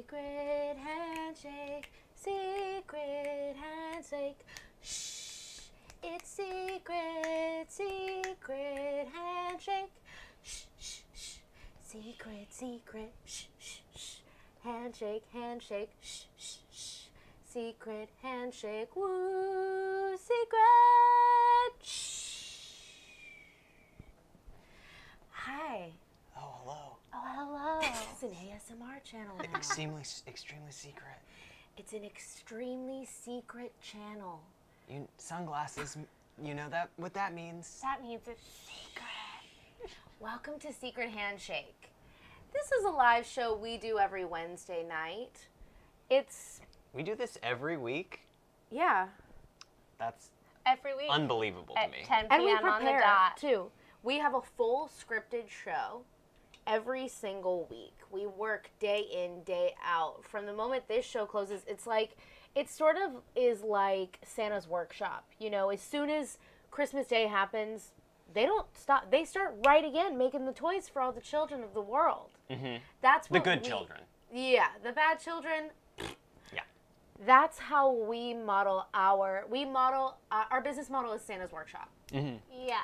Secret handshake, secret handshake. Shh, it's secret, secret handshake. Shh, shh, shh. Secret, secret, shh, shh, shh. Handshake, handshake, shh, shh, shh. Secret handshake, woo, secret, shh. Hi. Oh, hello. Oh, hello. It's an ASMR channel now. Extremely secret. It's an extremely secret channel. Sunglasses, you know what that means? That means it's secret. Welcome to Secret Handshake. This is a live show we do every Wednesday night. We do this every week? Yeah. That's every week unbelievable to at me. 10 And we p.m. on the prepare, dot. too. We have a full scripted show every single week. We work day in, day out. From the moment this show closes, it sort of is like Santa's workshop. You know, as soon as Christmas Day happens, they don't stop. They start right again making the toys for all the children of the world. Mm-hmm. That's what the good children. Yeah, the bad children. Yeah. That's how we model our business model is Santa's workshop. Mm-hmm. Yeah,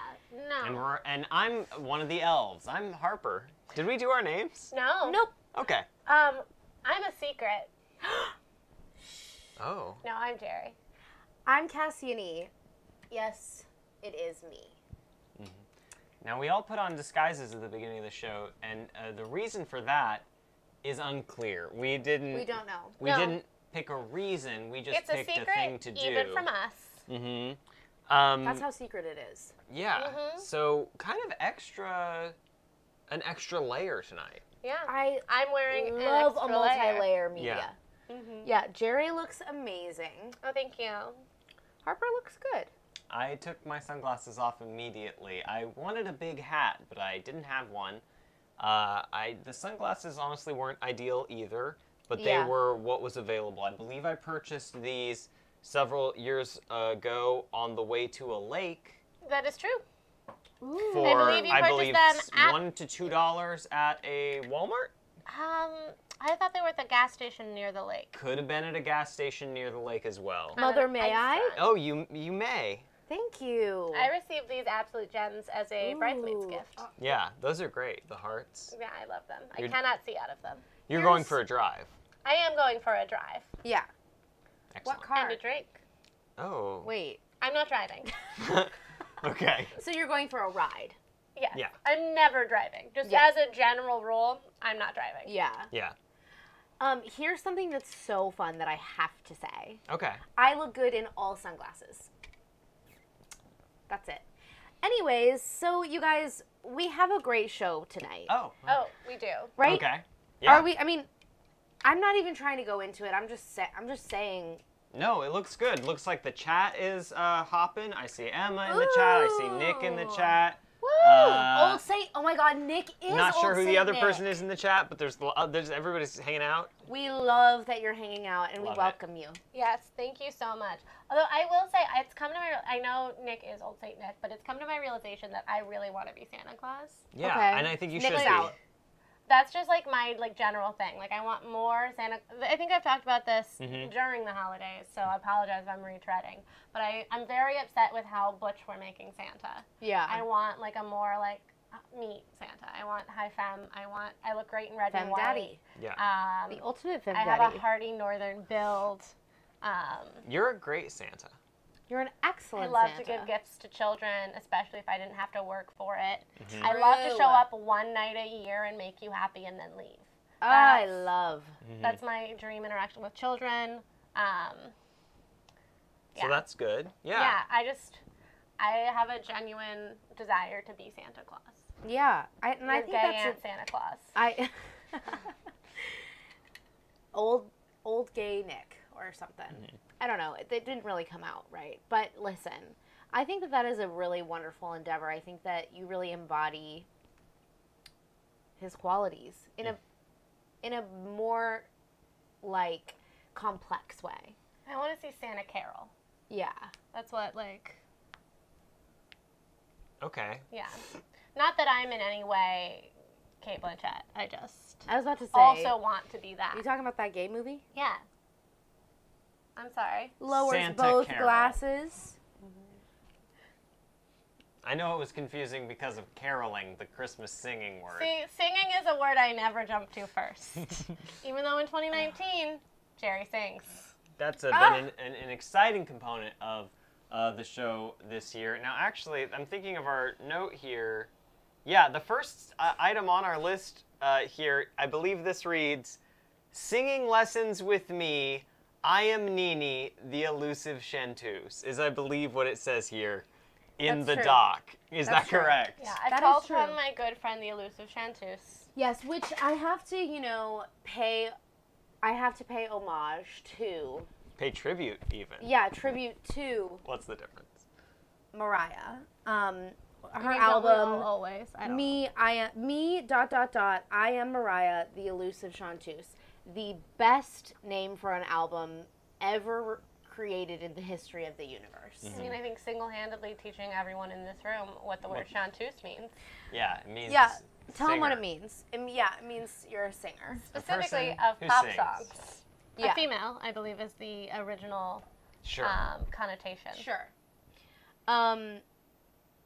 no. And I'm one of the elves. I'm Harper. Did we do our names? No. Nope. Okay. I'm a secret. Oh. No, I'm Jerry. I'm Cassianie. Yes, it is me. Now, we all put on disguises at the beginning of the show, and the reason for that is unclear. We don't know. We didn't pick a reason. We just picked a thing to do. Even from us. Mm-hmm. That's how secret it is. Yeah. Mm-hmm. So, kind of an extra layer tonight. Yeah. I'm wearing love an a extra multi-layer media. Yeah. Mm-hmm. Yeah, Jerry looks amazing. Oh, thank you. Harper looks good. I took my sunglasses off immediately. I wanted a big hat, but I didn't have one. The sunglasses honestly weren't ideal either, but they were what was available. I believe I purchased these several years ago on the way to a lake. That is true. Ooh. For, I believe you purchased them at $1 to $2 at a Walmart. I thought they were at the gas station near the lake. Could have been at a gas station near the lake as well. Mother, may I? Oh, you may. Thank you. I received these absolute gems as a bridesmaid's gift. Yeah, those are great. The hearts. Yeah, I love them. I cannot see out of them. You're going for a drive. I am going for a drive. Yeah. Excellent. What car? And a drink. Oh. Wait. I'm not driving. Okay. So you're going for a ride? Yes. Yeah. I'm never driving. Just as a general rule, I'm not driving. Yeah. Yeah. Here's something that's so fun that I have to say. Okay. I look good in all sunglasses. That's it. Anyways, so you guys, we have a great show tonight. Oh. Oh, we do. Right? Okay. Yeah. Are we? I mean, I'm not even trying to go into it. I'm just saying. No, it looks good. Looks like the chat is hopping. I see Emma in the chat. I see Nick in the chat. Woo! Old Saint. Oh my God, Nick is. Not sure Old who Saint the other Nick. person is in the chat, but there's everybody's hanging out. We love that you're hanging out, and Love we welcome you. Yes, thank you so much. Although I will say, it's come to I know Nick is Old Saint Nick, but it's come to my realization that I really want to be Santa Claus. Yeah, Okay. and I think you Nick's should be. out. That's just like my general thing. Like I want more Santa. I think I've talked about this Mm-hmm. during the holidays, so I apologize if I'm retreading. But I'm very upset with how butch we're making Santa. Yeah. I want like a more like meet Santa. I want high femme. I look great in red Femme and white. daddy. Yeah. The ultimate femme I daddy. have a hearty northern build. You're a great Santa. You're an I excellent love Santa. to give gifts to children, especially if I didn't have to work for it. Mm-hmm. I love to True. show up one night a year and make you happy and then leave. I love. That's my dream interaction with children. So that's good. Yeah. Yeah, I have a genuine desire to be Santa Claus. Yeah, I think Gay that's Aunt Santa Claus. I old gay Nick or something. I don't know. It didn't really come out right. But listen, I think that is a really wonderful endeavor. I think that you really embody his qualities in a more like complex way. I want to see Santa Carol. Yeah. That's what like. Okay. Yeah. Not that I'm in any way Kate Blanchett. I just I was about to say. also want to be that. You talking about that gay movie? Yeah. I'm sorry. Lowers Santa both Carol. glasses. I know it was confusing because of caroling, the Christmas singing word. See, singing is a word I never jump to first. Even though in 2019, Jerry sings. That's been an exciting component of the show this year. Now, actually, I'm thinking of our note here. Yeah, the first item on our list here, I believe this reads, "Singing lessons with me, I am Nini, the elusive chanteuse," is I believe what it says here in That's the true. doc. Is That's that true. correct? Yeah, I That called is true. from my good friend, the elusive chanteuse. Yes, which I have to, pay homage to. Pay tribute, even. Yeah, tribute to What's the difference? Mariah. Her I mean, album. always. I don't know. I am Mariah, the elusive chanteuse. The best name for an album ever created in the history of the universe. I mean, I think single-handedly teaching everyone in this room what the word chanteuse means. Yeah, it means Yeah, tell them what singer. it means. It means you're a singer. Specifically person of who pop sings. songs. Yeah. A female, I believe, is the original Sure. connotation. Sure.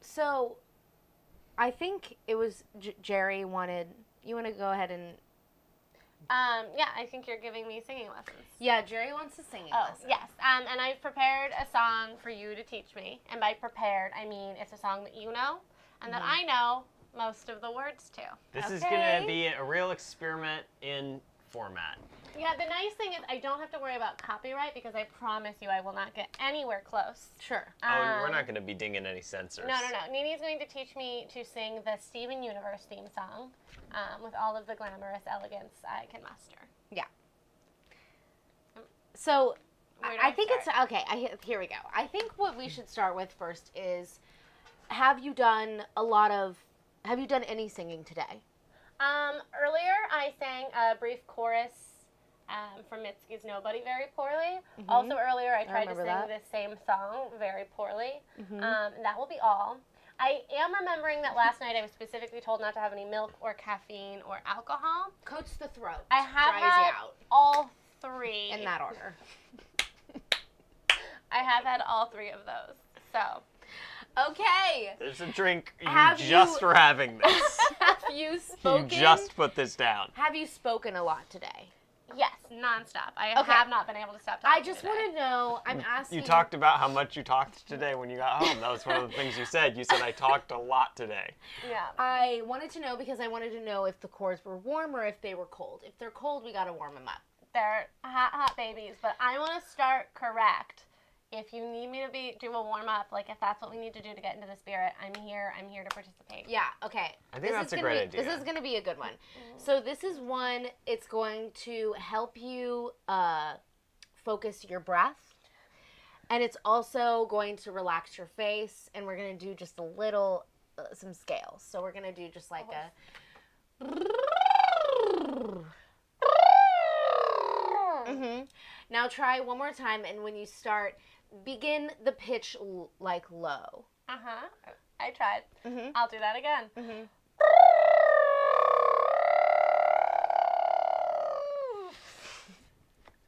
So, I think it was Jerry wanted. You want to go ahead and. Yeah, I think you're giving me singing lessons. Yeah, Jerry wants to sing. Oh, yes. And I've prepared a song for you to teach me. And by prepared, I mean it's a song that you know and that I know most of the words to. This is Okay. going to be a real experiment in format. Yeah, the nice thing is I don't have to worry about copyright because I promise you I will not get anywhere close. Sure. Oh, we're not going to be dinging any censors. No. Nini's going to teach me to sing the Steven Universe theme song with all of the glamorous elegance I can muster. Yeah. So, Where do I I think start? it's okay. Here we go. I think what we should start with first is, have you done any singing today? Earlier I sang a brief chorus from Mitski's Nobody very poorly. Also earlier I tried to remember sing that. this same song very poorly. That will be all. I am remembering that last night I was specifically told not to have any milk or caffeine or alcohol. Coats the throat. I have dries had you out all three. in that order. I have had all three of those. So, Okay. There's a drink Have just you- for having this. Have you spoken? You just put this down. Have you spoken a lot today? yes, nonstop. I Okay. have not been able to stop talking I just today. want to know. I'm asking. You talked about how much you talked today when you got home. That was one of the things you said. You said, I talked a lot today. Yeah. I wanted to know because I wanted to know if the chords were warm or if they were cold. If they're cold, we gotta warm them up. They're hot babies, but I want to start correct. If you need me to do a warm up, like if that's what we need to do to get into the spirit, I'm here. I'm here to participate. Yeah. Okay. I think that's a great idea. This is gonna be a good one. So this is one. It's going to help you focus your breath, and it's also going to relax your face. And we're gonna do just a little some scales. So we're gonna do just like Now try one more time, and when you start, begin the pitch like low. I tried. I'll do that again.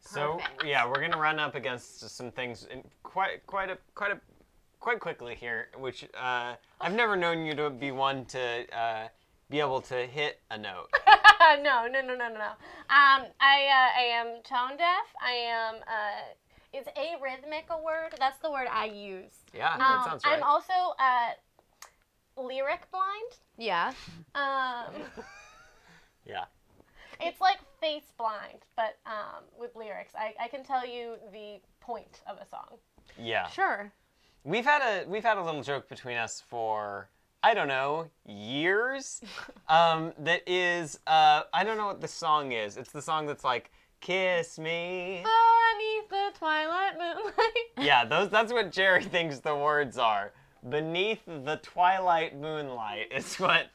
So Perfect. yeah, we're gonna run up against some things in quite quickly here, which I've never known you to be one to be able to hit a note. No. I am tone deaf. I am. Is arrhythmic a word? That's the word I use. Yeah, that sounds right. I'm also lyric blind. Yeah. Yeah. It's like face blind, but with lyrics. I can tell you the point of a song. Yeah. Sure. We've had a little joke between us for, I don't know, years. That is, I don't know what the song is. It's the song that's like, kiss me. Beneath the twilight moonlight. Yeah, that's what Jerry thinks the words are. Beneath the twilight moonlight is what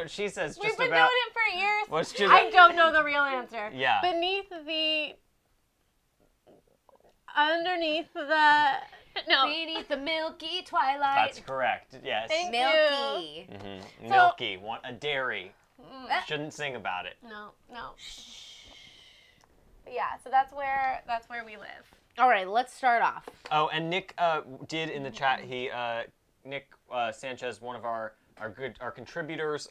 she says. We've Just been about. doing it for years. What's just- I don't know the real answer. Yeah. Beneath the. Underneath the. No. Beneath the milky twilight. That's correct. Yes. Thank Milky. Mhm. So- Milky. Want a dairy. Shouldn't sing about it. No. But yeah, so that's where we live. All right, let's start off. Oh, and Nick did in the chat. Nick Sanchez, one of our contributors,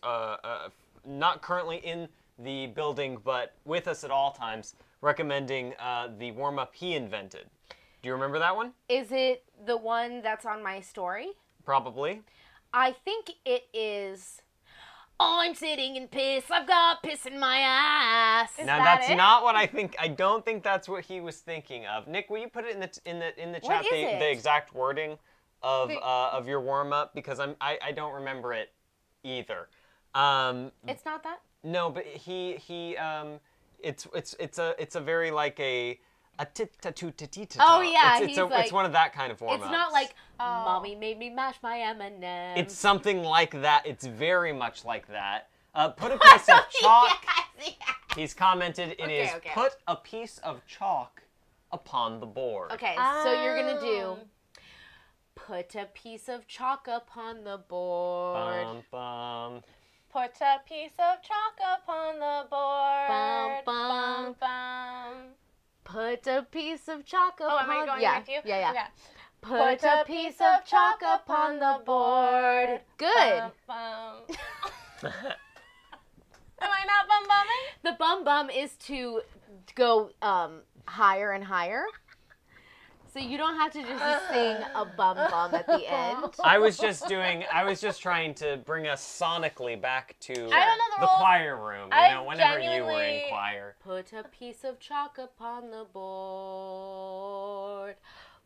not currently in the building, but with us at all times, recommending the warm-up he invented. Do you remember that one? Is it the one that's on my story? Probably. I think it is. I'm sitting in piss. I've got piss in my ass. Now that's not what I think. I don't think that's what he was thinking of. Nick, will you put it in the chat the exact wording of your warm up, because I don't remember it either. It's not that? No, but it's a very like a tit-ta-toot-ta-tee-ta-ta. Oh yeah, it's one of that kind of warm ups. It's not like Mommy made me mash my M&Ms. It's something like that. It's very much like that. Put a piece of chalk. Yes. He's commented put a piece of chalk upon the board. Okay, so you're gonna do put a piece of chalk upon the board. Bum, bum. Put a piece of chalk upon the board. Bum, bum. Bum, bum. Put a piece of chalk upon... Oh, am I going back to you? Yeah. Okay. Put a piece of chalk upon the board. Good. Bum, bum. Am I not bum bumming? The bum bum is to go higher and higher. So you don't have to just sing a bum bum at the end. I was just trying to bring us sonically back to I don't know the choir room, whenever you were in choir. Put a piece of chalk upon the board.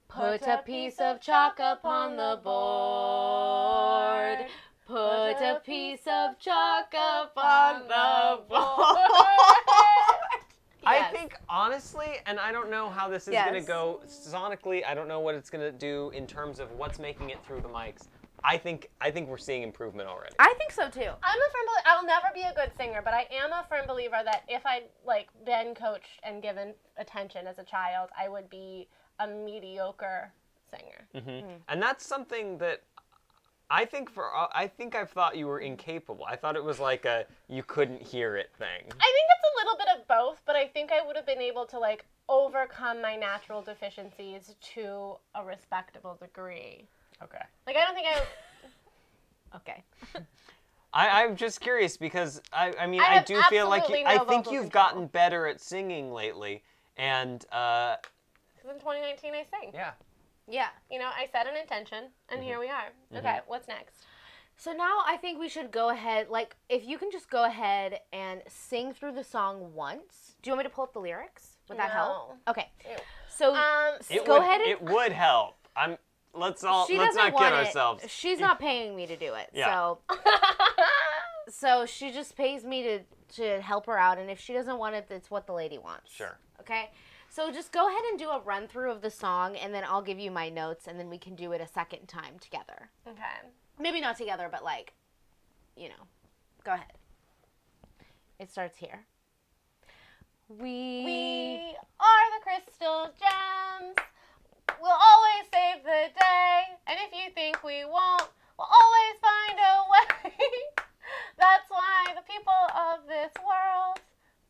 Put a piece of chalk upon the board. Put a piece of chalk upon the board. I think, honestly, and I don't know how this is going to go sonically. I don't know what it's going to do in terms of what's making it through the mics. I think we're seeing improvement already. I think so, too. I'm a firm believer. I'll never be a good singer, but I am a firm believer that if I'd, been coached and given attention as a child, I would be a mediocre singer. Mm-hmm. And that's something that I think I've thought you were incapable. I thought it was like a you couldn't hear it thing. I think it's a little bit of both, but I think I would have been able to overcome my natural deficiencies to a respectable degree. Okay. I don't think I. Okay. I'm just curious because I do feel like I think you've gotten better at singing lately, and. Because in 2019 I sing. Yeah. Yeah. I set an intention, and here we are. Okay, what's next? So now I think we should go ahead, if you can just go ahead and sing through the song once. Do you want me to pull up the lyrics? Would that help? Okay. Ew. So go ahead and... It would help. Let's not kid ourselves. She's not paying me to do it. Yeah. So she just pays me to help her out, and if she doesn't want it, it's what the lady wants. Sure. Okay? So just go ahead and do a run through of the song, and then I'll give you my notes, and then we can do it a second time together. Okay. Maybe not together, but go ahead. It starts here. We are the crystal gems. We'll always save the day. And if you think we won't, we'll always find a way. That's why the people of this world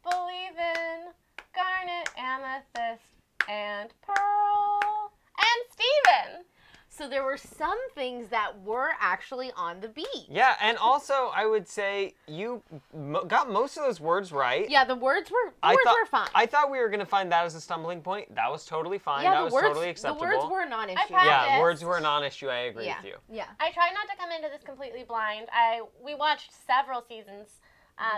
believe in garnet, amethyst, and pearl, and Steven. So there were some things that were actually on the beat. Yeah, and also I would say you got most of those words right. Yeah, the words were fine. I thought we were going to find that as a stumbling point. That was totally fine. Yeah, that was totally acceptable. The words were a non-issue. Yeah, words were a non-issue. I agree with you. Yeah. I tried not to come into this completely blind. We watched several seasons.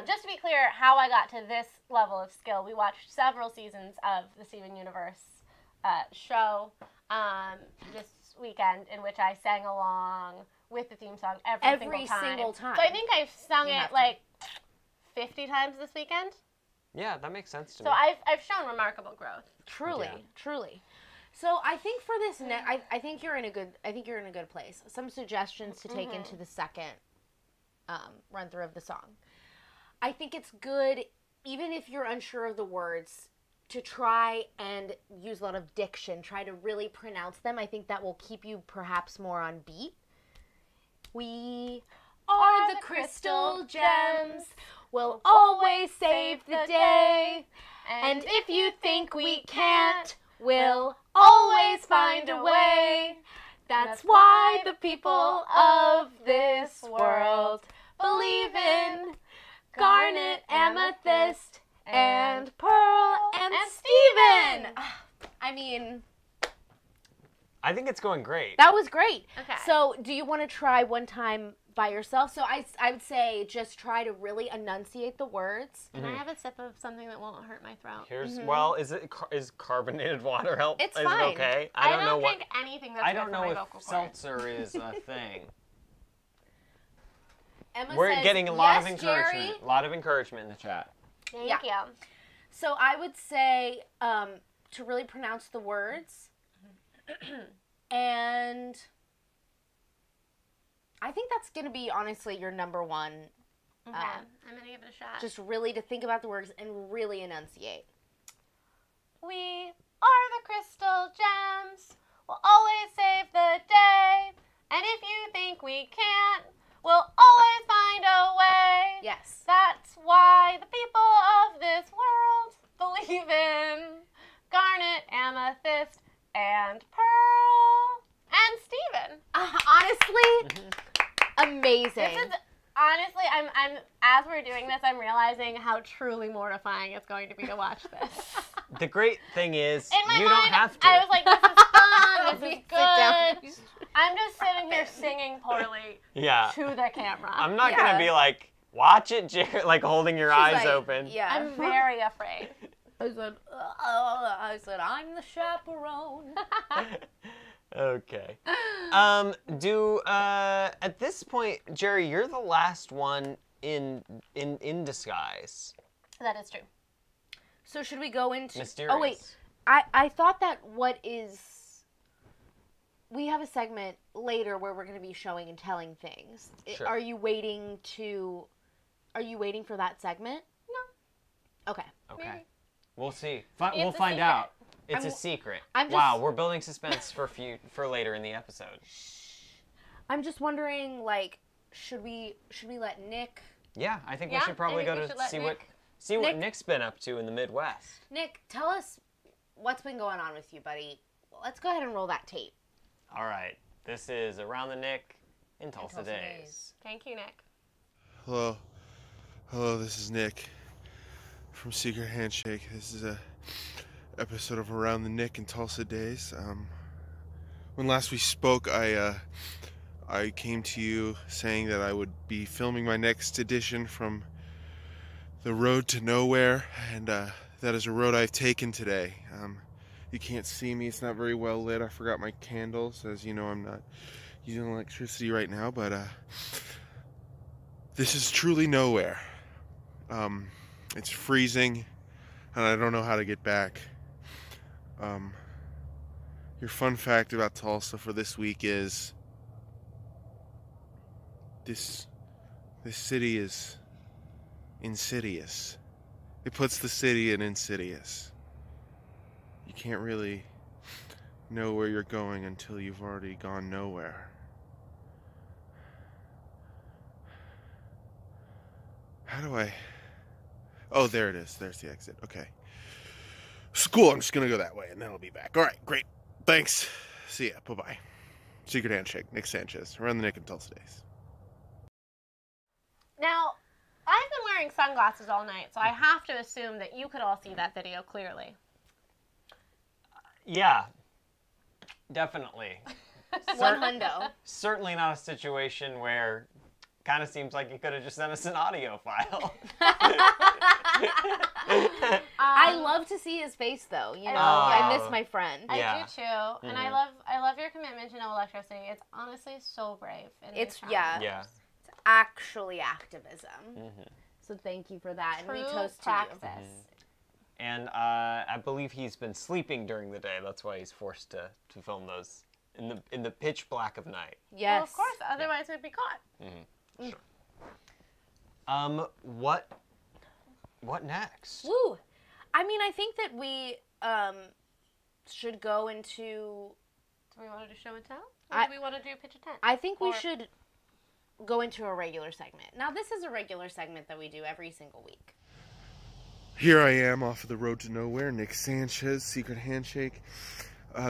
Just to be clear, how I got to this level of skill, we watched several seasons of the Steven Universe show this weekend, in which I sang along with the theme song every single time. So I think I've sung it 50 times this weekend. Yeah, that makes sense to me. So I've shown remarkable growth. Truly. So I think for this I think you're in a good place. Some suggestions to take into the second run through of the song. I think it's good, even if you're unsure of the words, to try and use a lot of diction. Try to really pronounce them. I think that will keep you perhaps more on beat. We are the crystal gems. We'll always save the day. And if you think we can't, we'll always find a way. That's why the people of this world believe in garnet, amethyst, and pearl, and Steven. I mean, I think it's going great. that was great. Okay. So do you want to try one time by yourself? So I would say just try to really enunciate the words. Can I have a sip of something that won't hurt my throat? Here's well, is carbonated water help? It's is fine. It okay? I don't know drink anything that's I good don't for know my if vocal cords. seltzer is a thing. Emma We're says, getting a lot of "Yes, encouragement. Jerry." A lot of encouragement in the chat. Thank Yeah. you. So I would say to really pronounce the words. And I think that's going to be, honestly, your number one. Okay, I'm going to give it a shot. Just really to think about the words and really enunciate. We are the crystal gems. We'll always save the day. And if you think we can't, we'll always find a way. Yes. That's why the people of this world believe in garnet, amethyst, and pearl, and Steven. Honestly, amazing. This is honestly, I'm as we're doing this, I'm realizing how truly mortifying it's going to be to watch this. The great thing is, In my you mind, don't have to. I was like, this is fun. This is Sit down. good. I'm just sitting here singing poorly yeah. to the camera. I'm not Yeah. gonna be like, watch it, Jared, like holding your eyes like, open. Yeah. I'm very afraid. I said, I'm the chaperone. Okay. At this point, Jerry, you're the last one in disguise. That is true. So should we go into... Mysterious. Oh, wait. I thought that we have a segment later where we're going to be showing and telling things. Sure. Are you waiting for that segment? No. Okay. Okay. Maybe. We'll see. It's We'll a find secret. out. It's I'm- a secret. I'm just- Wow, we're building suspense for later in the episode. I'm just wondering, like, should we let Nick... Yeah, I think we Yeah, should probably I go think we to should let see Nick- what Nick- Nick's been up to in the Midwest. Nick, tell us what's been going on with you, buddy. Let's go ahead and roll that tape. All right, this is Around the Nick in Tulsa, Tulsa Days. Days. Thank you, Nick. Hello, this is Nick from Secret Handshake. This is a episode of Around the Nick in Tulsa Days. When last we spoke, I came to you saying that I would be filming my next edition from the road to nowhere, and that is a road I've taken today. You can't see me, it's not very well lit. I forgot my candles. As you know, I'm not using electricity right now, but this is truly nowhere. It's freezing, and I don't know how to get back. Your fun fact about Tulsa for this week is this city is insidious. It puts the city in insidious. You can't really know where you're going until you've already gone nowhere. How do I... Oh, there it is. There's the exit. Okay. School, I'm just going to go that way, and then I'll be back. All right, great. Thanks. See ya. Bye-bye. Secret Handshake, Nick Sanchez. Around the Nick in Tulsa Days. Now, I've been wearing sunglasses all night, so I have to assume that you could all see that video clearly. Yeah, definitely. One hundo. Certainly not a situation where kind of seems like you could have just sent us an audio file. I love to see his face, though. You know, love I it. miss my friend. I Yeah. do too, and I love your commitment to no electricity. It's honestly so brave. In these It's times. Yeah. It's actually activism. Mm-hmm. So thank you for that, and we True toast praxis. to you. And I believe he's been sleeping during the day. That's why he's forced to film those in the pitch black of night. Yes, Well, of course, otherwise we'd be caught. What next? Woo! I mean, I think that we should go into. Do we want to do show and tell? Or I- do we want to do pitch a tent? I think we Or- should. go into a regular segment. Now, this is a regular segment that we do every single week. Here I am off of the road to nowhere, Nick Sanchez, Secret Handshake.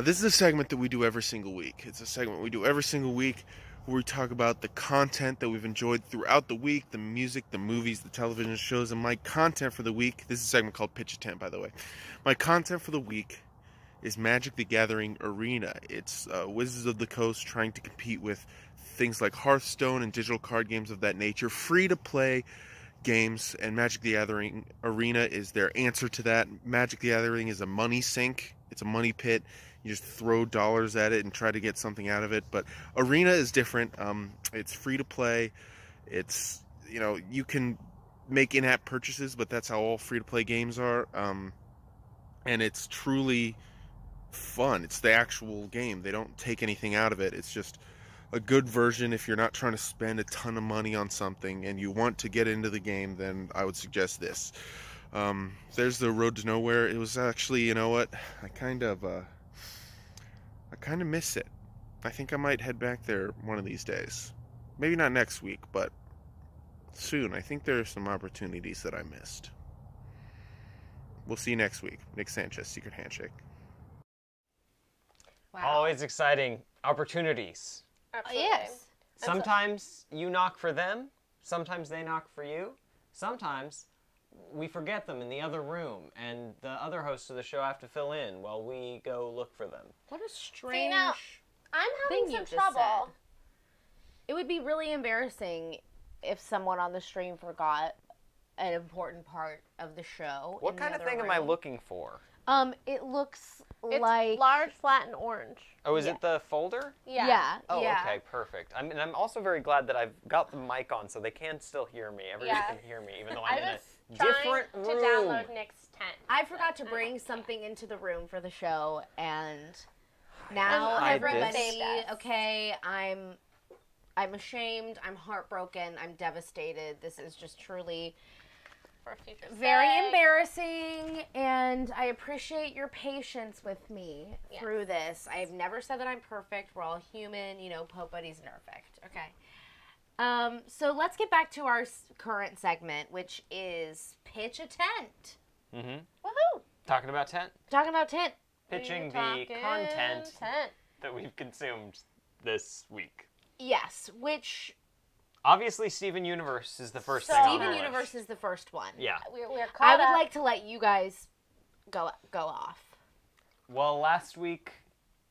This is a segment that we do every single week. It's a segment we do every single week where we talk about the content that we've enjoyed throughout the week, the music, the movies, the television shows, and my content for the week. This is a segment called Pitch a Tent, by the way. My content for the week is Magic the Gathering Arena. It's Wizards of the Coast trying to compete with things like Hearthstone and digital card games of that nature. Free-to-play games, and Magic the Gathering Arena is their answer to that. Magic the Gathering is a money sink. It's a money pit. You just throw dollars at it and try to get something out of it. But Arena is different. It's free to play. It's, you can make in-app purchases, but that's how all free to play games are. And it's truly fun. It's the actual game. They don't take anything out of it. It's just a good version. If you're not trying to spend a ton of money on something and you want to get into the game, then I would suggest this. There's the Road to Nowhere. It was actually, you know what? I kind of miss it. I think I might head back there one of these days. Maybe not next week, but soon. I think there are some opportunities that I missed. We'll see you next week. Nick Sanchez, Secret Handshake. Wow. Always exciting opportunities. Absolutely. Yes. Sometimes you knock for them. Sometimes they knock for you. Sometimes we forget them in the other room, and the other hosts of the show have to fill in while we go look for them. What a strange now, I'm having thing you some just trouble. said. It would be really embarrassing if someone on the stream forgot an important part of the show. What kind of thing am I looking for? It looks It's like large, flat, and orange. Oh, is it the folder? yeah. Oh, okay, perfect. I mean, I'm also very glad that I've got the mic on so they can still hear me. Everyone can hear me, even though I'm in a different room. To download Nick's tent. I forgot to bring something into the room for the show, and now Hide everybody, this. okay, I'm ashamed, I'm heartbroken, I'm devastated. This is just truly For future very sake. embarrassing, and I appreciate your patience with me Yes. through this. I've never said that I'm perfect. We're all human, nobody's perfect. Okay. So let's get back to our current segment, which is Pitch a Tent. Mm-hmm. Woohoo! Talking about tent. Talking about tent. Pitching the Talking content tent. that we've consumed this week. Yes, which Obviously, Steven Universe is the first thing on Steven our Universe list. is the first one. Yeah. We're I caught would up. like to let you guys go off. Well, last week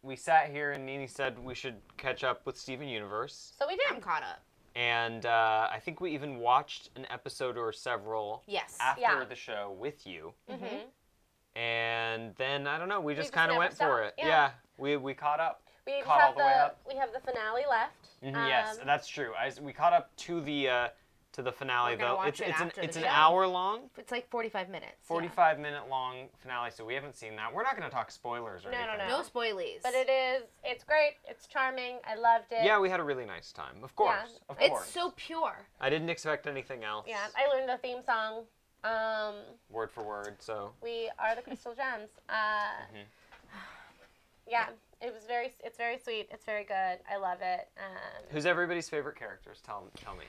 we sat here and Nini said we should catch up with Steven Universe. So we I'm did. caught up. And I think we even watched an episode or several Yes. after Yeah. the show with you. Mm-hmm. And then, I don't know, we just just kind of never went for it. stopped. Yeah. We caught up. We Caught all the way up. We have the finale left. Yes, that's true. We caught up to the finale, We're gonna though. watch it It's after it's the an show. hour long, It's like 45 minutes. 45-minute long finale, so we haven't seen that. We're not going to talk spoilers or No, no, anything. No spoilies. But it's great. It's charming. I loved it. Yeah, we had a really nice time. Of course. Of course. It's so pure. I didn't expect anything else. Yeah, I learned the theme song. Word for word, so. We are the Crystal Gems. Yeah, it's very sweet. It's very good. I love it. Who's everybody's favorite characters? Tell me.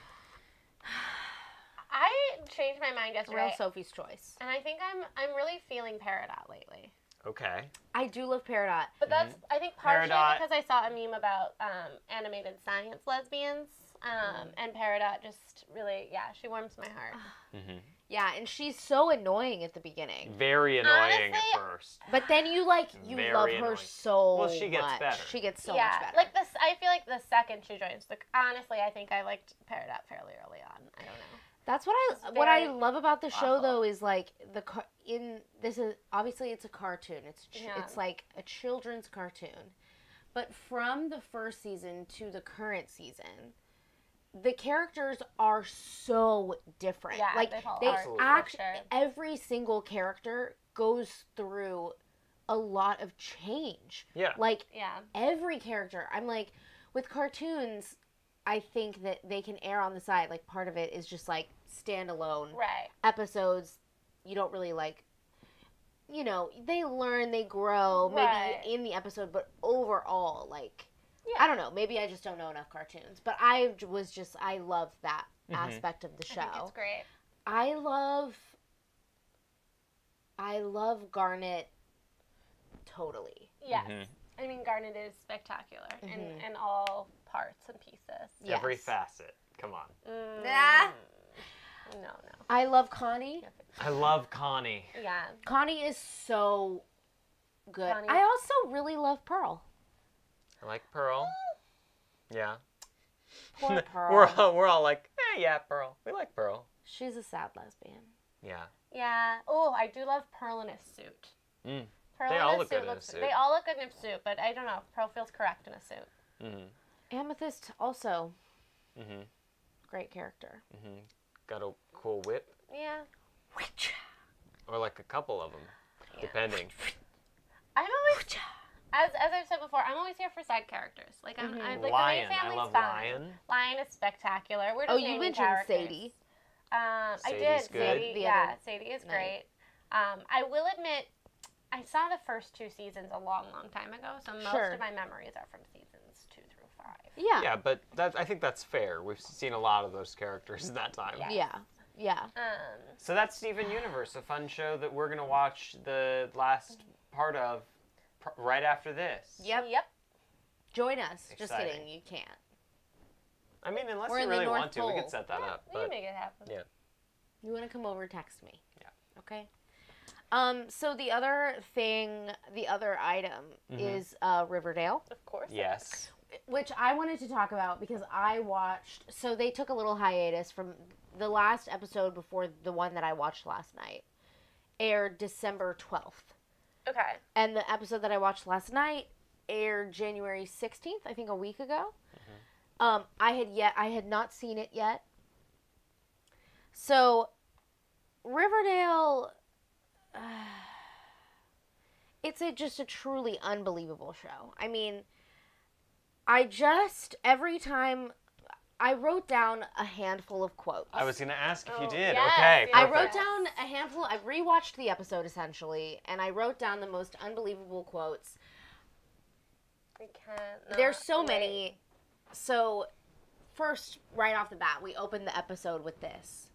I changed my mind Real yesterday, Sophie's Choice. and I think I'm really feeling Peridot lately. Okay. I do love Peridot. But that's I think partially Peridot. because I saw a meme about animated science lesbians, and Peridot just really she warms my heart. Yeah, and she's so annoying at the beginning. Very annoying Honestly, at first. But then you Very love her annoying. so Well, she gets much. better. She gets so yeah, much better. like this. I feel like the second she joins, honestly, I think I liked Peridot fairly early on. I don't know. That's what It's I very love about the show awful. though is like this is obviously it's a cartoon. It's Yeah. it's like a children's cartoon. But from the first season to the current season, the characters are so different. Yeah, like they've all they arcs, for act sure. every single character goes through a lot of change. Yeah. Like Yeah. every character. I'm like, with cartoons, I think that they can err on the side. Like, part of it is just like standalone Right. episodes. You don't really like, they learn, they grow, maybe Right. in the episode, but overall, like, I don't know. Maybe I just don't know enough cartoons. But I loved that aspect of the show. I think it's great. I love Garnet totally. Yes. I mean, Garnet is spectacular in all parts and pieces. Yes. Every facet. Come on. No. I love Connie. I love Connie. Yeah. Connie is so good. Connie. I also really love Pearl. I like Pearl. Yeah. Poor Pearl. We're all like, yeah, Pearl. We like Pearl. She's a sad lesbian. Yeah. Yeah. Oh, I do love Pearl in a suit. Pearl They in all a look suit good in a looks, suit. They all look good in a suit, but I don't know. Pearl feels correct in a suit. Amethyst also. Mm-hmm. Great character. Mm-hmm. Got a cool whip. Yeah. Or like a couple of them, depending. I'm always, as I've said before, I'm always here for side characters. Like I'm like Lion. the main I family's love fine. Lion. Lion is spectacular. We're just You naming mentioned characters. Sadie. I Sadie's did. good. Sadie, The yeah, other Sadie is night. great. I will admit, I saw the first 2 seasons a long, long time ago, so most of my memories are from seasons 2 through 5. Yeah. Yeah, but I think that's fair. We've seen a lot of those characters in that time. Yeah. So that's Steven Universe, a fun show that we're going to watch the last part of right after this. Yep. Join us. Just Exciting. kidding. You can't. I mean, unless We're you in the really North want to, we Pole. could set that up. We can But make it happen. yeah. You want to come over, text me. Yeah. Okay. So the other item is Riverdale. Of course. Yes. Which I wanted to talk about because I watched. So they took a little hiatus from the last episode before the one that I watched last night. Aired December 12th. Okay. And the episode that I watched last night aired January 16th, I think a week ago. I had not seen it yet. So Riverdale, it's just a truly unbelievable show. I mean, every time I wrote down a handful of quotes. I was going to ask if you did. yes, Okay. yes. I Perfect. wrote down a handful. I rewatched the episode essentially, and I wrote down the most unbelievable quotes. I can't. There's so many. So, first, right off the bat, we open the episode with this.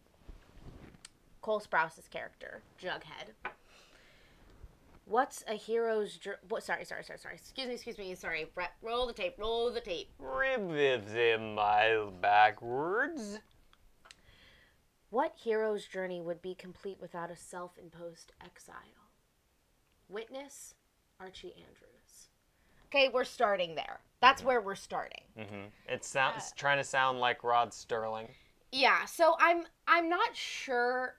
Cole Sprouse's character, Jughead. What's a hero's sorry. Excuse me. Sorry, Brett. Roll the tape. Ribbons in my backwards. What hero's journey would be complete without a self-imposed exile? Witness, Archie Andrews. Okay, we're starting there. That's where we're starting. It sounds trying to sound like Rod Sterling. Yeah, so I'm not sure.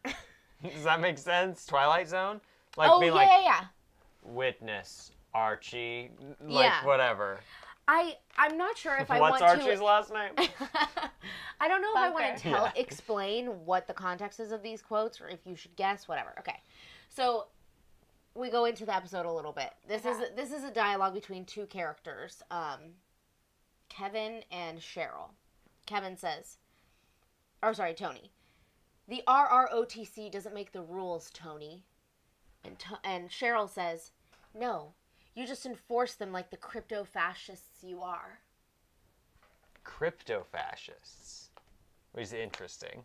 Does that make sense? Twilight Zone? Yeah. Witness, Archie, whatever. I'm not sure if I What's want Archie's to. last name? I don't know if I want to Yeah. explain what the context is of these quotes, or if you should guess. Whatever. Okay, so we go into the episode a little bit. This is a dialogue between two characters, Kevin and Cheryl. Kevin says, Tony. The RROTC doesn't make the rules, Tony. And Cheryl says, no, you just enforce them like the crypto-fascists you are. Crypto-fascists. Which is interesting.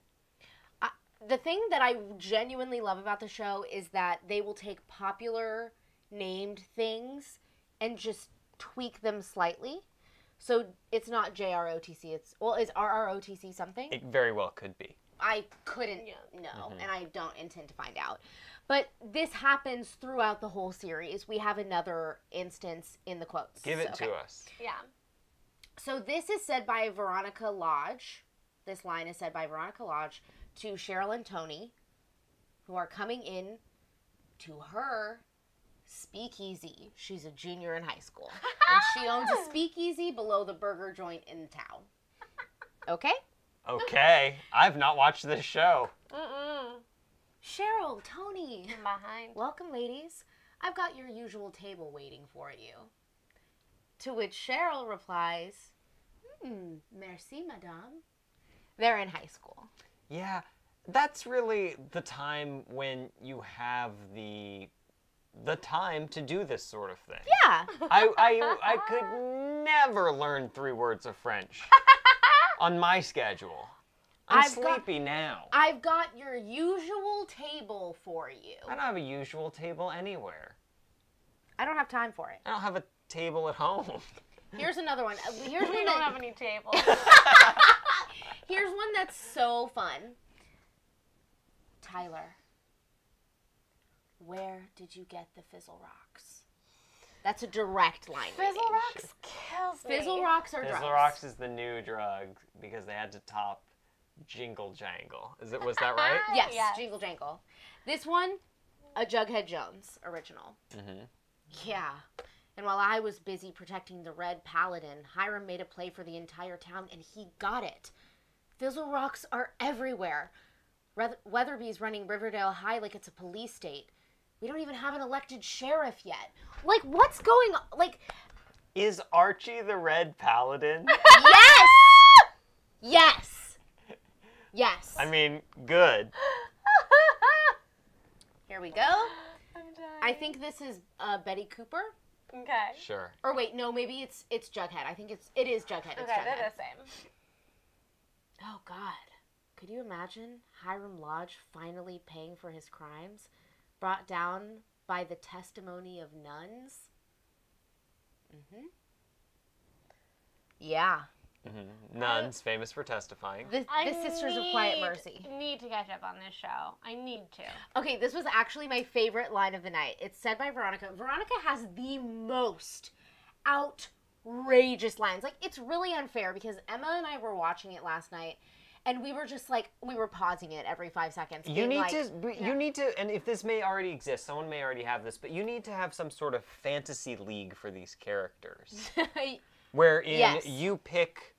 The thing that I genuinely love about the show is that they will take popular named things and just tweak them slightly. So it's not JROTC. Is RROTC something? It very well could be. I couldn't know, and I don't intend to find out. But this happens throughout the whole series. We have another instance in the quotes. Give it to us. Yeah. So this is said by Veronica Lodge. This line is said by Veronica Lodge to Cheryl and Tony, who are coming in to her speakeasy. She's a junior in high school. And she owns a speakeasy below the burger joint in town. Okay? Okay. I've not watched this show. Cheryl, Tony. I'm behind. Welcome, ladies. I've got your usual table waiting for you. To which Cheryl replies, merci, madame. They're in high school. Yeah, that's really the time when you have the time to do this sort of thing. Yeah. I could never learn 3 words of French on my schedule. I'm sleepy now. I've got your usual table for you. I don't have a usual table anywhere. I don't have time for it. I don't have a table at home. Here's another one. Here's We one don't have any tables. Here's one that's so fun. Tyler, where did you get the Fizzle Rocks? That's a direct line. Fizzle reading. Rocks kills me. Fizzle Rocks are drugs. Fizzle Rocks is the new drug because they had to top Jingle Jangle. Was that right? Yes, Yes. Jingle Jangle. This one, a Jughead Jones original. Mm-hmm. Yeah. And while I was busy protecting the Red Paladin, Hiram made a play for the entire town, and he got it. Fizzle Rocks are everywhere. Weatherby's running Riverdale High like it's a police state. We don't even have an elected sheriff yet. Like, what's going on? Like, Is Archie the Red Paladin? yes! Yes! Yes. I mean, good. Here we go. I'm dying. I think this is Betty Cooper. Okay. Sure. Or wait, no, maybe it's Jughead. I think it is Jughead. It's Okay, Jughead. they're the same. Oh, God. Could you imagine Hiram Lodge finally paying for his crimes, brought down by the testimony of nuns? Mm-hmm. Yeah. Mm-hmm. Nuns, famous for testifying. The Sisters of Quiet Mercy. Need to catch up on this show. I need to. Okay, this was actually my favorite line of the night. It's said by Veronica. Veronica has the most outrageous lines. Like, it's really unfair because Emma and I were watching it last night, and we were just like, we were pausing it every 5 seconds. You being need like, you need to, and if this may already exist, someone may already have this, but you need to have some sort of fantasy league for these characters, wherein Yes. you pick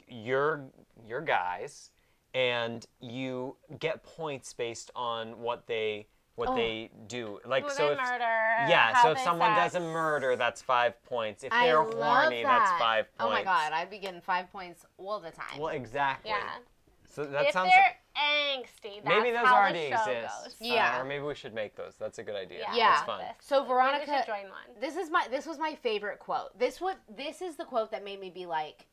your guys, and you get points based on what they do. Like Who so, they if murder. yeah, how so if they someone sex. does a murder, that's 5 points. If I they're love horny, that's 5 points. Oh my God, I'd be getting 5 points all the time. Well, exactly. Yeah. So that If sounds. they're angsty, that's Maybe those how already the show exist. goes. Yeah. Or maybe we should make those. That's a good idea. Yeah. That's fun. So Maybe we Veronica, should join one. this was my favorite quote. This is the quote that made me be like,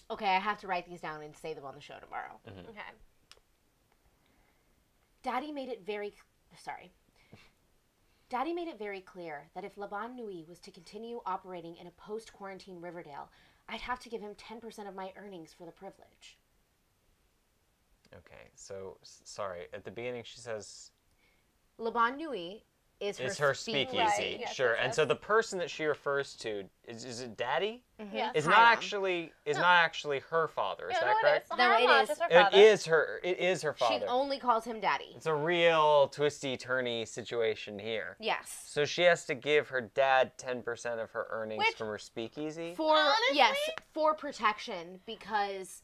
okay, I have to write these down and say them on the show tomorrow. Okay. Daddy made it very clear that if Laban Nui was to continue operating in a post-quarantine Riverdale, I'd have to give him 10% of my earnings for the privilege. Okay, so sorry. At the beginning, she says Laban Nui is her speakeasy. Right, yes, Sure. yes, And yes. so the person that she refers to is it Daddy? Yes. Is Hiram. not actually her father. Is Yeah, that no, correct? it is. No, Hiram it Lodge is. her It father. is her. It is her She father. only calls him Daddy. It's a real twisty turny situation here. Yes. So she has to give her dad 10% of her earnings Which- from her speakeasy. Honestly? For protection, because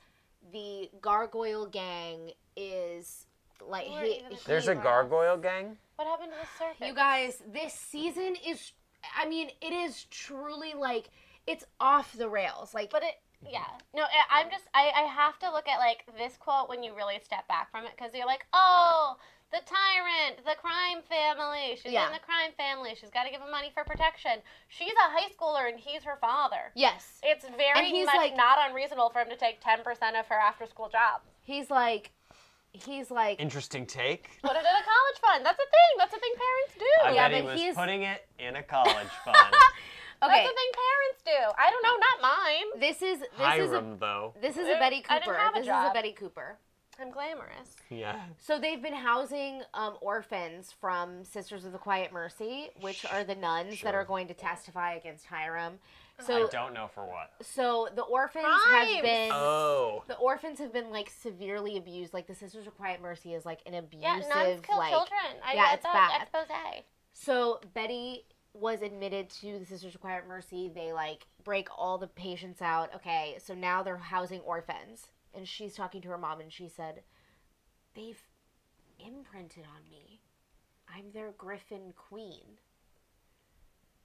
the Gargoyle Gang is like We're even There's a Right. gargoyle gang. What happened to the serpent? you guys, this season is, I mean, it is truly like, it's off the rails. Like, But yeah. No, I have to look at, like, this quote when you really step back from it, because you're like, oh, the tyrant, the crime family. She's Yeah. in the crime family. She's got to give him money for protection. She's a high schooler, and he's her father. yes. It's And very he's much like- not unreasonable for him to take 10% of her after-school job. He's like, Interesting take. Put it in a college fund. That's a thing. That's a thing parents do. I Yeah, bet he but was he's- putting it in a college fund. okay, That's a thing parents do. I don't know, not mine. this is a Hiram, though. Betty I didn't Cooper. have a This is a job. Betty Cooper. I'm glamorous. Yeah. So they've been housing orphans from Sisters of the Quiet Mercy, which are the nuns that Sure. are going to testify against Hiram. So I don't know for what. So the orphans Crimes. have been Oh. the orphans have been like severely abused. Like the Sisters of Quiet Mercy is like an abusive Yeah, nuns kill like children. I yeah, read it's that bad. expose. So Betty was admitted to the Sisters of Quiet Mercy. They like break all the patients out. Okay, so now they're housing orphans. And she's talking to her mom and she said, "They've imprinted on me. I'm their Griffin Queen."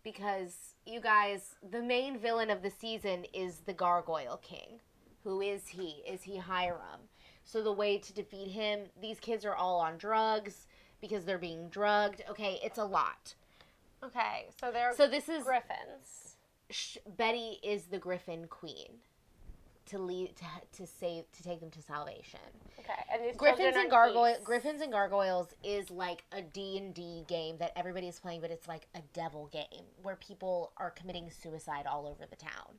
Because, you guys, the main villain of the season is the Gargoyle King. Who is he? Is he Hiram? So the way to defeat him, these kids are all on drugs because they're being drugged. Okay, it's a lot. Okay, so they're So this is, griffins. Betty is the Griffin Queen to lead to take them to salvation. Okay, and these Griffins children and are geese. Griffins and Gargoyles is like a D&D game that everybody is playing, but it's like a devil game where people are committing suicide all over the town.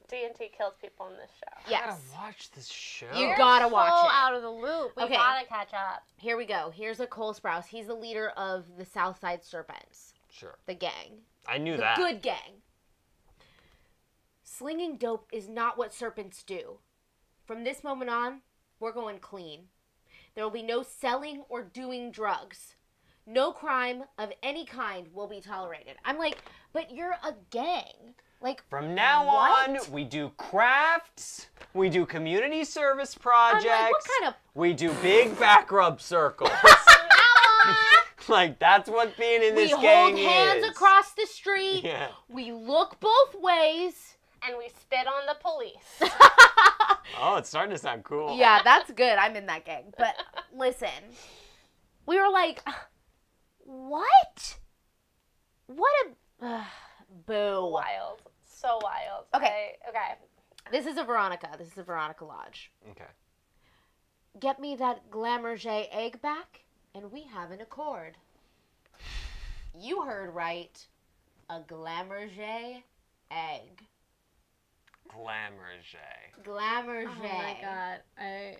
D&T kills people in this show. Yes. I gotta watch this show. You gotta watch so it. out of the loop. We gotta catch up. Here we go. Here's a Cole Sprouse. He's the leader of the Southside Serpents. Sure. The gang. I knew The that. good gang. Slinging dope is not what serpents do. From this moment on, we're going clean. There will be no selling or doing drugs. No crime of any kind will be tolerated. I'm like, but you're a gang. Like, From now what? on, we do crafts, we do community service projects, I'm like, what kind of... we do big back rub circles. Like, that's what being in this We gang hold hands is. across the street. Yeah. We look both ways. And we spit on the police. Oh, it's starting to sound cool. Yeah, that's good. I'm in that gang. But listen, we were like, what? What a... boo. Wild. So wild. Okay. Okay. This is a Veronica. This is a Veronica Lodge. Okay. Get me that Glamourget egg back, and we have an accord. You heard right. A Glamourget egg. Glamourget. Glamourget. Oh my god.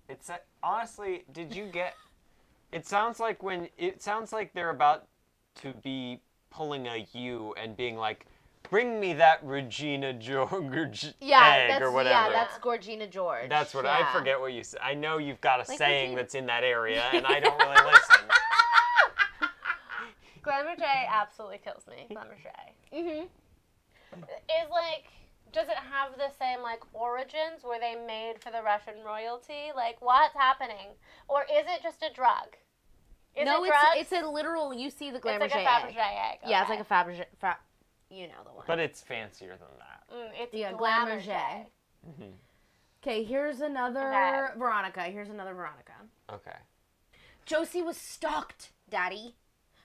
It's honestly, did you get? It sounds like they're about to be pulling a U and being like, "Bring me that Regina George egg or whatever." Yeah, that's Gorgina George. That's what yeah. I forget what you said. I know you've got a Like saying Regina. that's in that area, and I don't really listen. Glamourget absolutely kills me. Glamourget. Mm-hmm. Is like, does it have the same like origins? Were they made for the Russian royalty? Like, what's happening? Or is it just a drug? No, it drugs? it's a literal. You see the It's Glamourget like a egg. Fabergé egg. Yeah, it's okay. like a Fabergé. You know the one. But it's fancier than that. It's Yeah, Glamourget. Glamourget. Mm-hmm. Okay, here's another Okay. Veronica. Here's another Veronica. Okay. Josie was stalked, Daddy,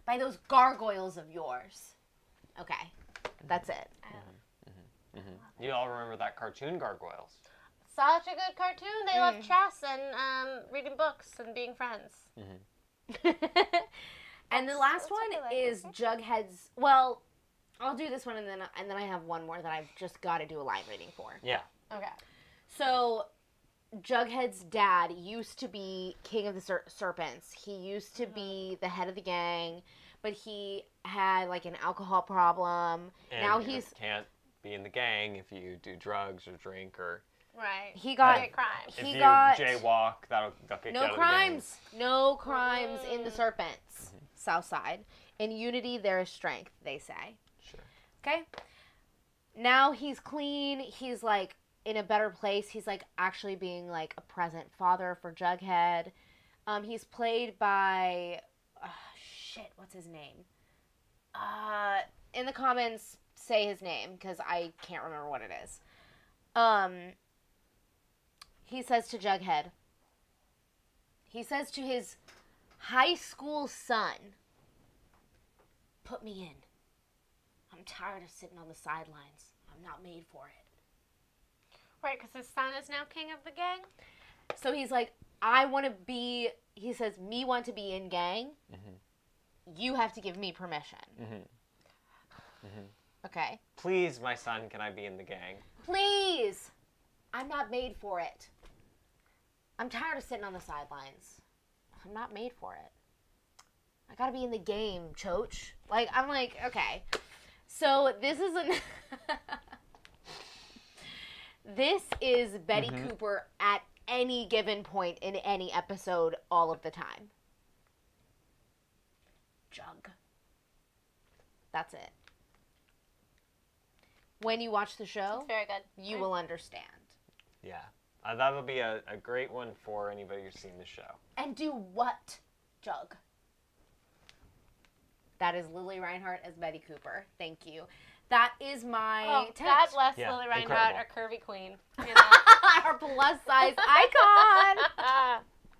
by those gargoyles of yours. Okay, that's it. Mm-hmm. You all remember that cartoon Gargoyles? Such a good cartoon. They love chess and reading books and being friends. And the last that's one what I like. is Jughead's. Well, I'll do this one and then I have one more that I've just got to do a line reading for. Yeah. Okay. So, Jughead's dad used to be king of the serpents. He used to be the head of the gang, but he had like an alcohol problem. And now you he's can't be in the gang if you do drugs or drink or Right. he got Commit crime. if he you got jaywalk. That'll get you no out of the crimes, no crimes in the serpents. Mm-hmm. South Side. In unity there is strength, they say. gang. Sure. Okay. Now he's clean. He's like in a better place. He's like actually being like a present father for Jughead. He's played by what's his name? In the comments, say his name because I can't remember what it is. He says to Jughead. He says to his high school son, "Put me in. I'm tired of sitting on the sidelines. I'm not made for it." Right, because his son is now king of the gang. So he's like, I want to be, he says, me want to be in gang. You have to give me permission. Okay. Please, my son, can I be in the gang? Please. I'm not made for it. I'm tired of sitting on the sidelines. I'm not made for it. I gotta be in the game, Choach. Like, I'm like, okay. So this is this is Betty Cooper at any given point in any episode all of the time. Jug. That's it. When you watch the show, It's very good. you will understand. Yeah. That'll be a great one for anybody who's seen the show. And do what, Jug? That is Lily Reinhart as Betty Cooper. Thank you. That is my text. God bless Yeah, Lily Reinhardt, incredible. our curvy queen. You know? Our plus size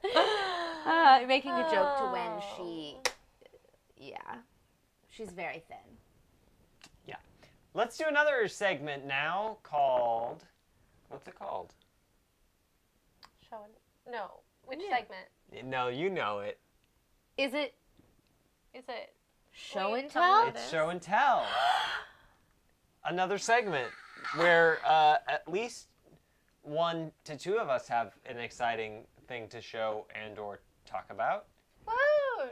icon. Making a joke to when she, yeah, she's very thin. Yeah. Let's do another segment now called... What's it called? No. Which Yeah. segment? No, you know it. Is it Is it show Wait, and tell me tell? what It's show and tell. Another segment where at least 1 to 2 of us have an exciting thing to show and or talk about. Woo!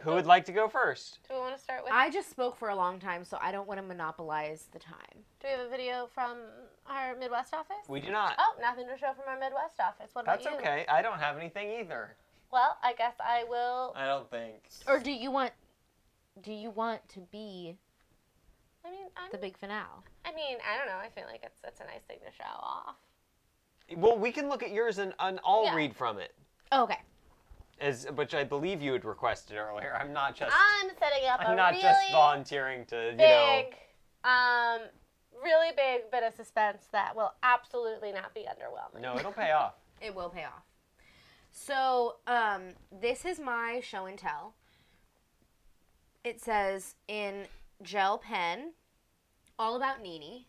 Who would like to go first? Do we want to start with? I just spoke for a long time, so I don't want to monopolize the time. Do we have a video from our Midwest office? We do not. Oh, nothing to show from our Midwest office. What about That's you? okay. I don't have anything either. Well, I guess I will. I don't think. Or do you want to be I mean, the big finale? I don't know. I feel like it's a nice thing to show off. Well, we can look at yours and I'll Yeah. read from it. Oh, okay. Which I believe you had requested earlier. I'm not just I'm really just volunteering to, big, really big bit of suspense that will absolutely not be underwhelming. No, it'll pay off. It will pay off. So, this is my show and tell. It says in gel pen, all about Nene.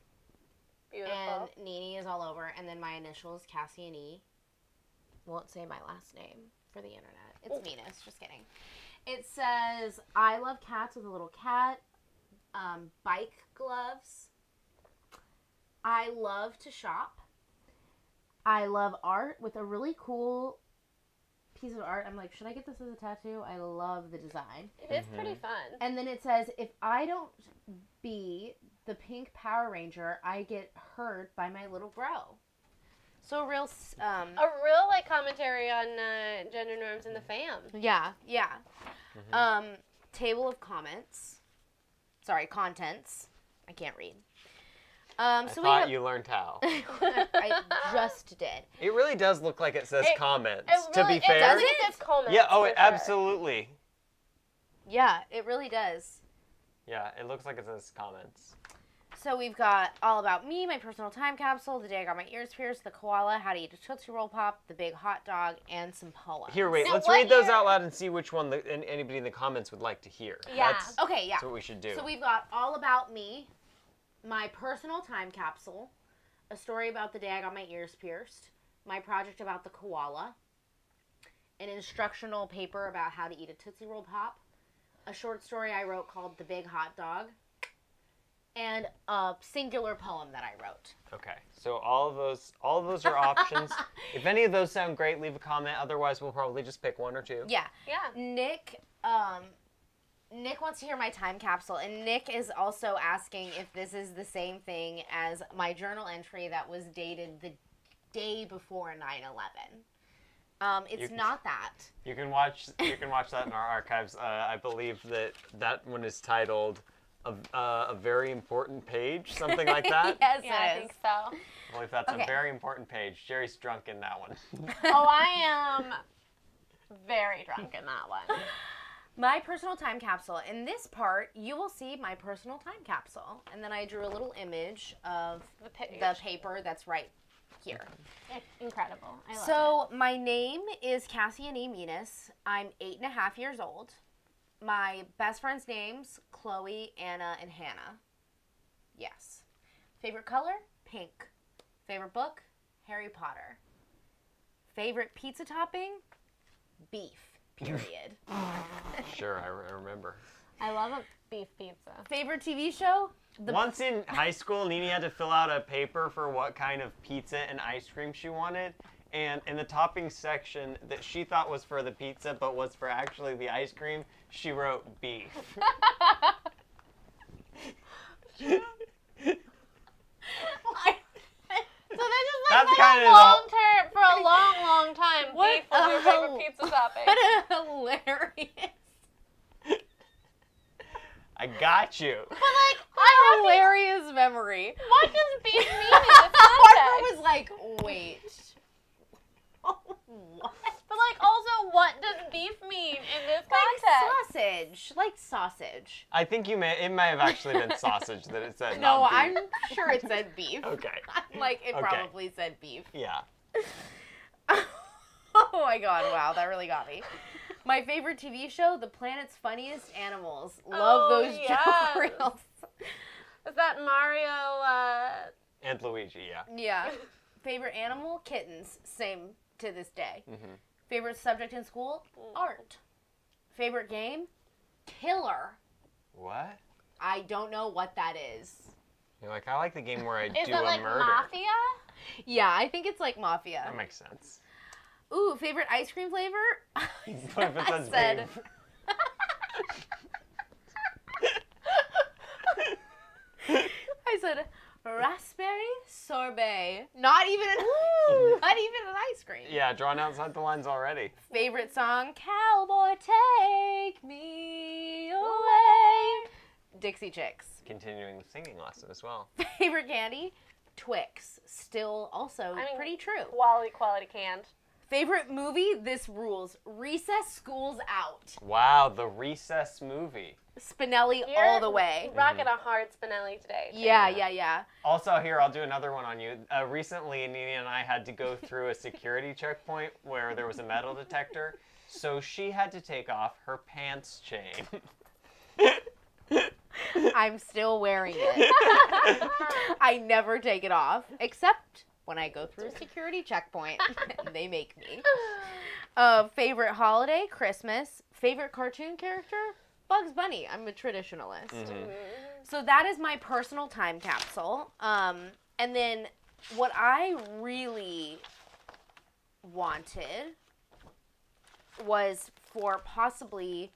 Beautiful. And Nene is all over. And then my initials, Cassie and E. Won't say my last name for the internet. It's Venus. Just kidding. It says, I love cats with a little cat. Bike gloves. I love to shop. I love art with a really cool piece of art. I'm like, should I get this as a tattoo? I love the design. It is pretty fun. And then it says, if I don't be the pink Power Ranger, I get hurt by my little bro. So a real, A real commentary on gender norms in the fam. yeah. Table of comments. Sorry, contents. I can't read. I So thought we you learned how. I just did. It really does look like it says comments, It to really, be fair. It says comments. Yeah, oh, for it sure. absolutely. Yeah, it really does. Yeah, it looks like it says comments. So we've got all about me, my personal time capsule, the day I got my ears pierced, the koala, how to eat a Tootsie Roll Pop, the big hot dog, and some poems. Here, wait, Now, let's what read those year- out loud and see which one anybody in the comments would like to hear. Yeah. Okay, yeah. That's what we should do. So we've got all about me, my personal time capsule, a story about the day I got my ears pierced, my project about the koala, an instructional paper about how to eat a Tootsie Roll Pop, a short story I wrote called The Big Hot Dog, and a singular poem that I wrote. Okay, so all of those are options. If any of those sound great, leave a comment. Otherwise, we'll probably just pick 1 or 2. Yeah. Yeah. Nick wants to hear my time capsule, and Nick is also asking if this is the same thing as my journal entry that was dated the day before 9/11. It's not that. You can watch that in our archives. I believe that one is titled a very important page, something like that. Yes, Yeah, I it think is. so. I believe that's Okay. a very important page. Jerry's drunk in that one. Oh, I am very drunk in that one. My personal time capsule. In this part, you will see my personal time capsule. And then I drew a little image of The page. the paper that's right here. Incredible. I love it. So my name is Cassie Annie Menis. I'm 8.5 years old. My best friends' names, Chloe, Anna, and Hannah. Yes. Favorite color? Pink. Favorite book? Harry Potter. Favorite pizza topping? Beef. Period. Sure, I remember. I love a beef pizza. Favorite TV show? Once in high school, Nene had to fill out a paper for what kind of pizza and ice cream she wanted. And in the topping section that she thought was for the pizza, but was for actually the ice cream, she wrote beef. So this is That's like kind a of long term for a long time. What Beef was your a favorite hell- pizza topping. What hilarious. I got you. But like, I have Hilarious memory. what does beef mean in this context? Barbara was like, wait. Oh, what? But like, also, what does beef mean in this context? Like sausage. I think it may have actually been sausage that it said. No, not I'm beef. sure it said beef. Okay. Like, it Okay. probably said beef. Yeah. Oh my god, wow, that really got me. My favorite TV show, The Planet's Funniest Animals. Love Oh, those yes. joke reels. Is that Mario? And Luigi, yeah. Yeah. Favorite animal? Kittens. Same to this day. Mm-hmm. Favorite subject in school? Art. Favorite game? Killer. What? I don't know what that is. You're like, I like the game where I Is do it a like murder. Mafia? Yeah, I think it's like Mafia. That makes sense. Ooh, favorite ice cream flavor? What if it I says said... babe? I said raspberry sorbet. Not even an ice cream. Yeah, drawn outside the lines already. Favorite song? Cowboy, take me away. Dixie Chicks. Continuing the singing lesson as well. Favorite candy? Twix. Still also pretty true. Quality canned. Favorite movie? This rules. Recess, School's Out. Wow, the Recess movie. Spinelli You're all the way. Rocking a hard Spinelli today. Yeah. Also, here, I'll do another one on you. Recently, Nini and I had to go through a security checkpoint where there was a metal detector, so she had to take off her pants chain. I'm still wearing it. I never take it off, except when I go through a security checkpoint. They make me. Favorite holiday? Christmas. Favorite cartoon character? Bugs Bunny. I'm a traditionalist. Mm-hmm. So that is my personal time capsule. And then what I really wanted was for possibly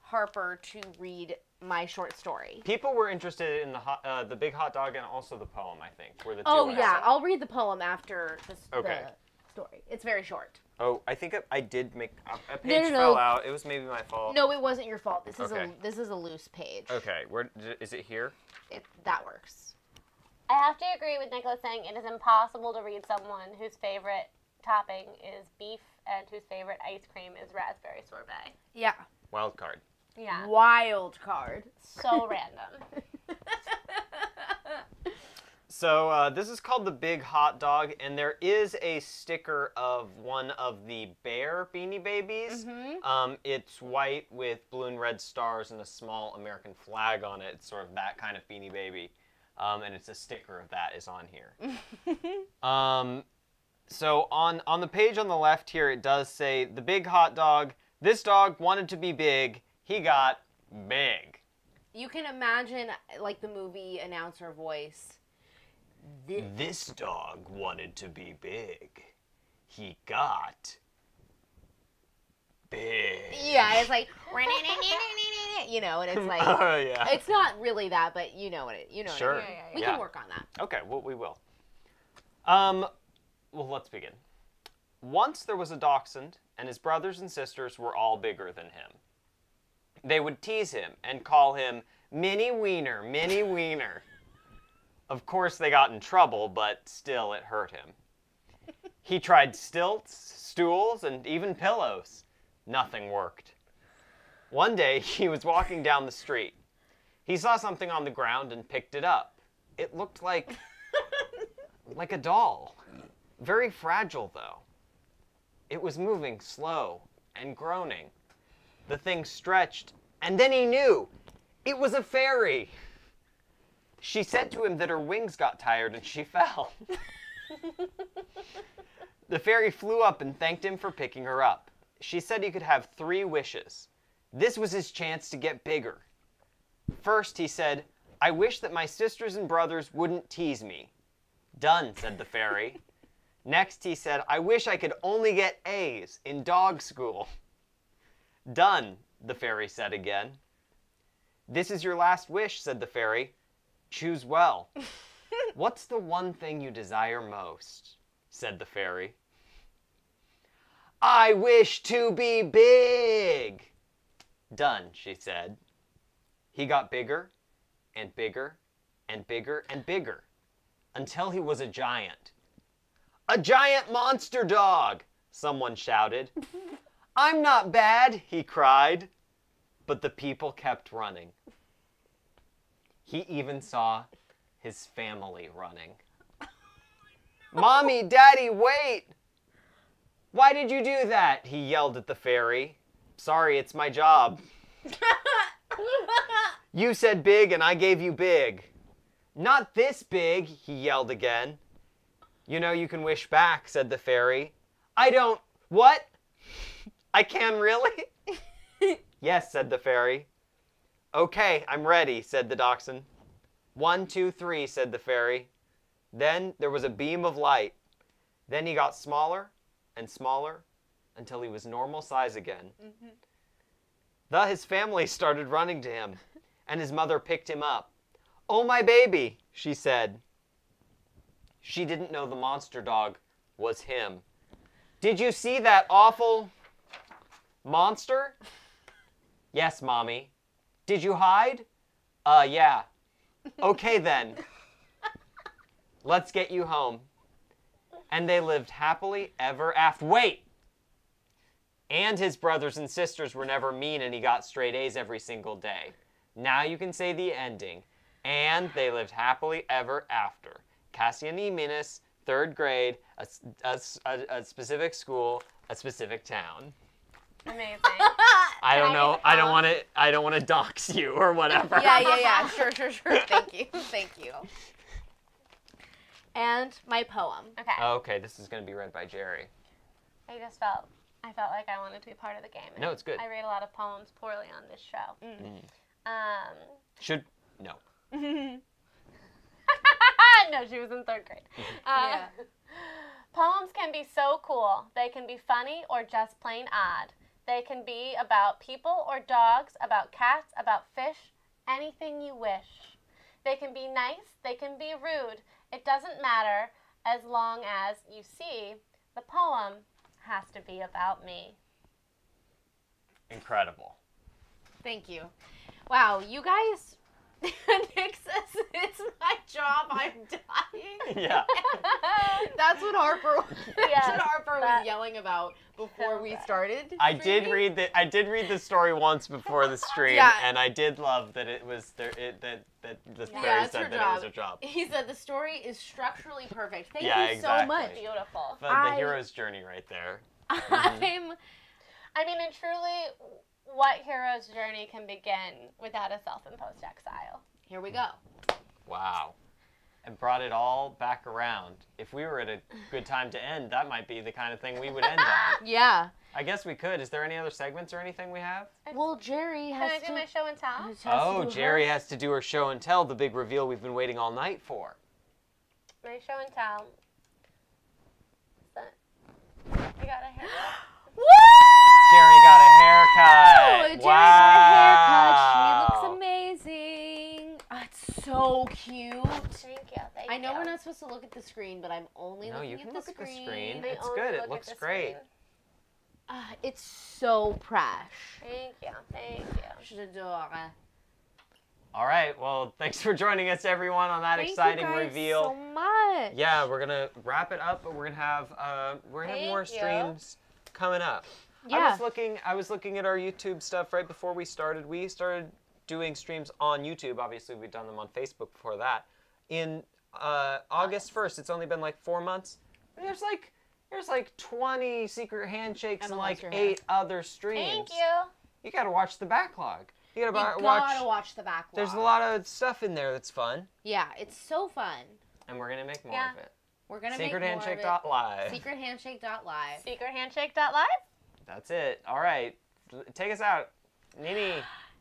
Harper to read my short story. People were interested in the big hot dog and also the poem, I think. Were the two Oh, I yeah. said. I'll read the poem after the Okay. story. It's very short. Oh, I think I did make a page No. fell out. It was maybe my fault. No, it wasn't your fault. This Okay. is a loose page. Okay, where is it here? That works. I have to agree with Nicholas saying it is impossible to read someone whose favorite topping is beef and whose favorite ice cream is raspberry sorbet. Yeah. Wild card. Yeah. Wild card. So random. So this is called the Big Hot Dog, and there is a sticker of one of the bear Beanie Babies. Mm-hmm. It's white with blue and red stars and a small American flag on it. It's sort of that kind of Beanie Baby, and it's a sticker of that is on here. So on the page on the left here, it does say, the Big Hot Dog, this dog wanted to be big, he got big. You can imagine, like, the movie announcer voice. This dog wanted to be big. He got big. Yeah, it's like, you know, and it's like, Oh, yeah. it's not really that, but you know what Sure. what I mean. We Yeah. can work on that. Okay, well, we will. Well, let's begin. Once there was a dachshund, and his brothers and sisters were all bigger than him. They would tease him and call him Mini Wiener, Mini Wiener. Of course, they got in trouble, but still it hurt him. He tried stilts, stools, and even pillows. Nothing worked. One day, he was walking down the street. He saw something on the ground and picked it up. It looked like a doll. Very fragile, though. It was moving slow and groaning. The thing stretched, and then he knew. It was a fairy. She said to him that her wings got tired and she fell. The fairy flew up and thanked him for picking her up. She said he could have 3 wishes. This was his chance to get bigger. First, he said, I wish that my sisters and brothers wouldn't tease me. Done, said the fairy. Next, he said, I wish I could only get A's in dog school. Done, the fairy said again. This is your last wish, said the fairy. Choose well. What's the one thing you desire most? Said the fairy. I wish to be big. Done, she said. He got bigger and bigger and bigger and bigger until he was a giant. A giant monster dog, someone shouted. I'm not bad, he cried. But the people kept running. He even saw his family running. Mommy, Daddy, wait! Why did you do that? He yelled at the fairy. Sorry, it's my job. You said big and I gave you big. Not this big, he yelled again. You know you can wish back, said the fairy. I don't... What? I can really? Yes, said the fairy. Okay, I'm ready, said the dachshund. 1, 2, 3, said the fairy. Then there was a beam of light. Then he got smaller and smaller until he was normal size again. Thus his family started running to him, and his mother picked him up. Oh, my baby, she said. She didn't know the monster dog was him. Did you see that awful monster? Yes, Mommy. Did you hide? Yeah. Okay, then. Let's get you home. And they lived happily ever after. Wait! And his brothers and sisters were never mean, and he got straight A's every single day. Now you can say the ending. And they lived happily ever after. Cassian E. Minas, 3rd grade, a specific school, a specific town. Amazing. I don't know. I don't want to dox you or whatever. Yeah. Sure. Thank you. And my poem. Okay. Okay, this is going to be read by Jerry. I felt like I wanted to be part of the game. No, it's good. I read a lot of poems poorly on this show. No. No, she was in 3rd grade. Yeah. Poems can be so cool. They can be funny or just plain odd. They can be about people or dogs, about cats, about fish, anything you wish. They can be nice, they can be rude. It doesn't matter as long as you see the poem has to be about me. Incredible. Thank you. Wow, you guys. Nick says it's my job. I'm dying. Yeah. That's what Harper. Yes, That's what Harper was yelling about before we started. I did read the story once before the stream, and I did love that it was there. That the fairy said that it was her job. He said the story is structurally perfect. Thank you exactly. so much. Beautiful. The hero's journey right there. I mean, and truly, what hero's journey can begin without a self-imposed exile? Here we go. Wow. And brought it all back around. If we were at a good time to end, that might be the kind of thing we would end on. Yeah. I guess we could. Is there any other segments or anything we have? Well, Jerry has Can I do my show and tell? Oh, Jerry has to do her show and tell, the big reveal we've been waiting all night for. My show and tell. I got a haircut. Woo! Jerry got a haircut. Jerry Wow. got a haircut. She looks amazing. Oh, it's so cute. Thank you. I know we're not supposed to look at the screen, but I'm only No, looking you can at look the at the screen. screen. They It's only good. It look looks at the great. screen. It's so fresh. Thank you. J'adore. All right. Well, thanks for joining us, everyone, on that Thank exciting you guys reveal. so much. Yeah, we're gonna wrap it up, but we're gonna have more Thank you. streams coming up. Yeah. I was looking at our YouTube stuff right before we started. We started doing streams on YouTube. Obviously, we've done them on Facebook before that. In August 1st, it's only been like 4 months. There's like 20 secret handshakes and like 8 other streams. Thank you. You gotta watch the backlog. You You gotta gotta watch the backlog. There's a lot of stuff in there that's fun, Yeah, it's so fun. and we're gonna make more of it. We're gonna make more of it. SecretHandshake.live. SecretHandshake.live. SecretHandshake.live. That's it. All right, take us out, Nini.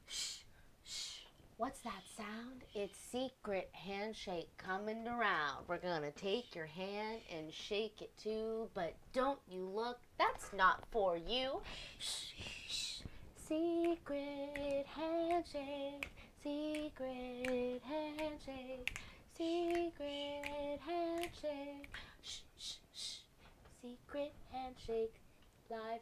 Shh. What's that sound? It's Secret Handshake coming around. We're gonna take your hand and shake it too, but don't you look, that's not for you. Shh. Secret handshake, secret handshake, secret handshake. Shh. Secret Handshake live.